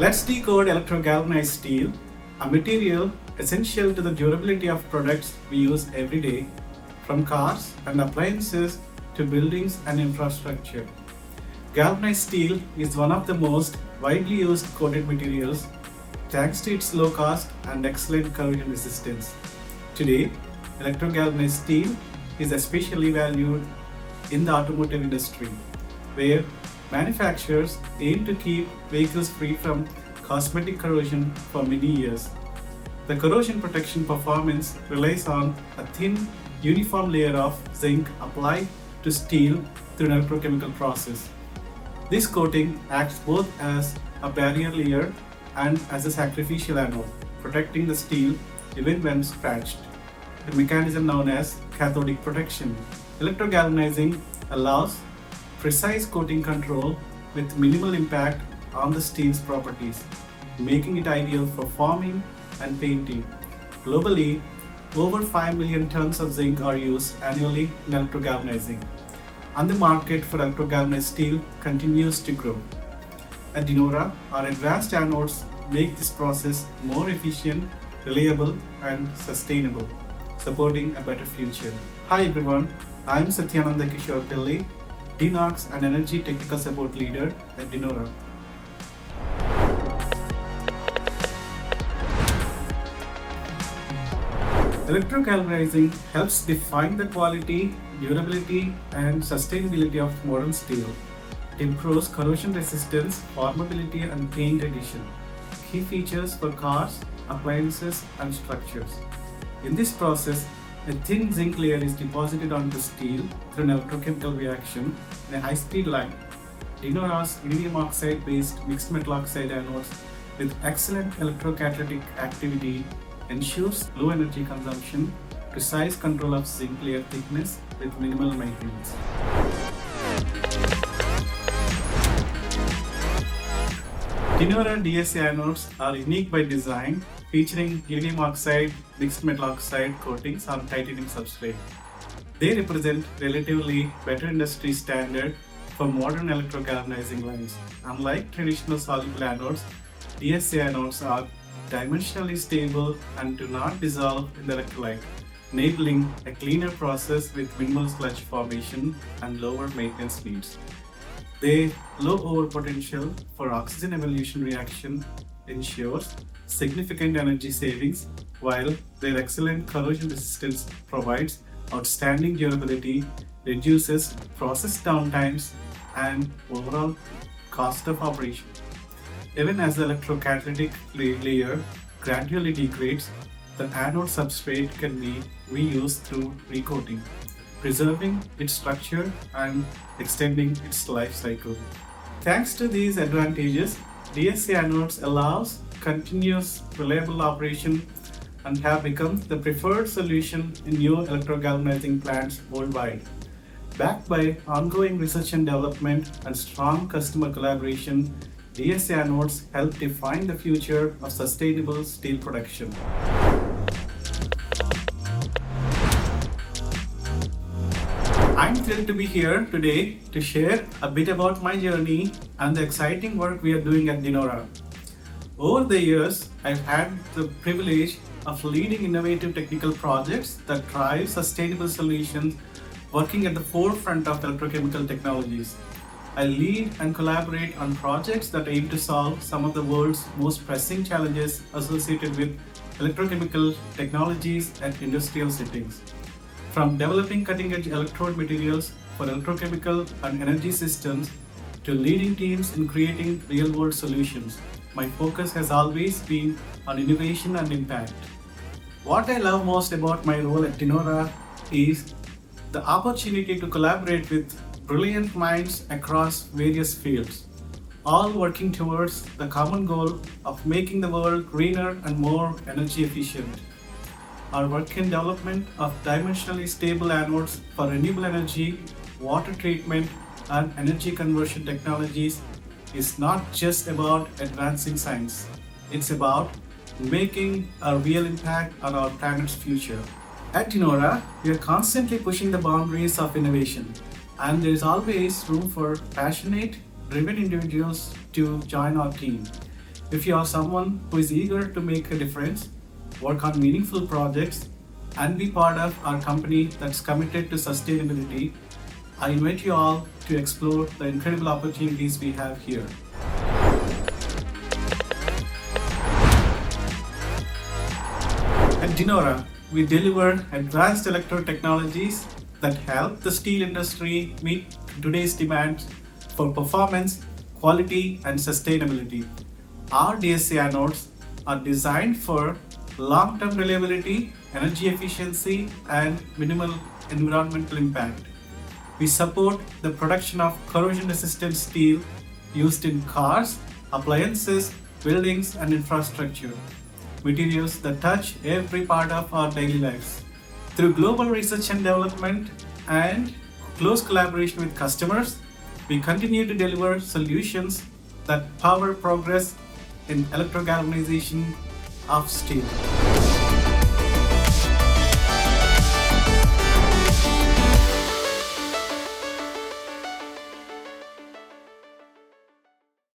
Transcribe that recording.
Let's decode electrogalvanized steel, a material essential to the durability of products we use every day, from cars and appliances to buildings and infrastructure. Galvanized steel is one of the most widely used coated materials thanks to its low cost and excellent corrosion resistance. Today, electrogalvanized steel is especially valued in the automotive industry, where manufacturers aim to keep vehicles free from cosmetic corrosion for many years. The corrosion protection performance relies on a thin, uniform layer of zinc applied to steel through an electrochemical process. This coating acts both as a barrier layer and as a sacrificial anode, protecting the steel even when scratched. The mechanism known as cathodic protection. Electrogalvanizing allows precise coating control with minimal impact on the steel's properties, making it ideal for forming and painting. Globally, over 5 million tons of zinc are used annually in electrogalvanizing, and the market for electrogalvanized steel continues to grow. At DECODE, our advanced anodes make this process more efficient, reliable, and sustainable, supporting a better future. Hi everyone, I'm Satyananda Kishore Pillai, DNOX and Energy Technical Support Leader at DECODE. Electrogalvanizing helps define the quality, durability, and sustainability of modern steel. It improves corrosion resistance, formability, and paint adhesion, key features for cars, appliances, and structures. In this process, a thin zinc layer is deposited onto steel through an electrochemical reaction in a high-speed line. DECODE's iridium oxide-based mixed metal oxide anodes with excellent electrocatalytic activity ensures low energy consumption, precise control of zinc layer thickness with minimal maintenance. DECODE DSA anodes are unique by design, featuring iridium oxide mixed metal oxide coatings on titanium substrate. They represent relatively better industry standard for modern electrogalvanizing lines. Unlike traditional soluble anodes, DSA anodes are dimensionally stable and do not dissolve in the electrolyte, enabling a cleaner process with minimal sludge formation and lower maintenance needs. Their low overpotential for oxygen evolution reaction ensures significant energy savings, while their excellent corrosion resistance provides outstanding durability, reduces process downtimes, and overall cost of operation. Even as the electrocatalytic layer gradually degrades, the anode substrate can be reused through recoating, preserving its structure and extending its life cycle. Thanks to these advantages, DSA anodes allows continuous reliable operation and have become the preferred solution in new electrogalvanizing plants worldwide. Backed by ongoing research and development and strong customer collaboration, DSA anodes help define the future of sustainable steel production. I'm thrilled to be here today to share a bit about my journey and the exciting work we are doing at DECODE. Over the years, I've had the privilege of leading innovative technical projects that drive sustainable solutions, working at the forefront of electrochemical technologies. I lead and collaborate on projects that aim to solve some of the world's most pressing challenges associated with electrochemical technologies at industrial settings. From developing cutting-edge electrode materials for electrochemical and energy systems to leading teams in creating real-world solutions, my focus has always been on innovation and impact. What I love most about my role at DECODE is the opportunity to collaborate with brilliant minds across various fields, all working towards the common goal of making the world greener and more energy efficient. Our work in development of dimensionally stable anodes for renewable energy, water treatment, and energy conversion technologies is not just about advancing science. It's about making a real impact on our planet's future. At DECODE, we are constantly pushing the boundaries of innovation, and there is always room for passionate, driven individuals to join our team. If you are someone who is eager to make a difference, work on meaningful projects, and be part of our company that's committed to sustainability, I invite you all to explore the incredible opportunities we have here. At Dinora, we deliver advanced electrode technologies that help the steel industry meet today's demands for performance, quality, and sustainability. Our DSC anodes are designed for long-term reliability, energy efficiency, and minimal environmental impact. We support the production of corrosion-resistant steel used in cars, appliances, buildings, and infrastructure, materials that touch every part of our daily lives. Through global research and development and close collaboration with customers, we continue to deliver solutions that power progress in electrogalvanization of steel.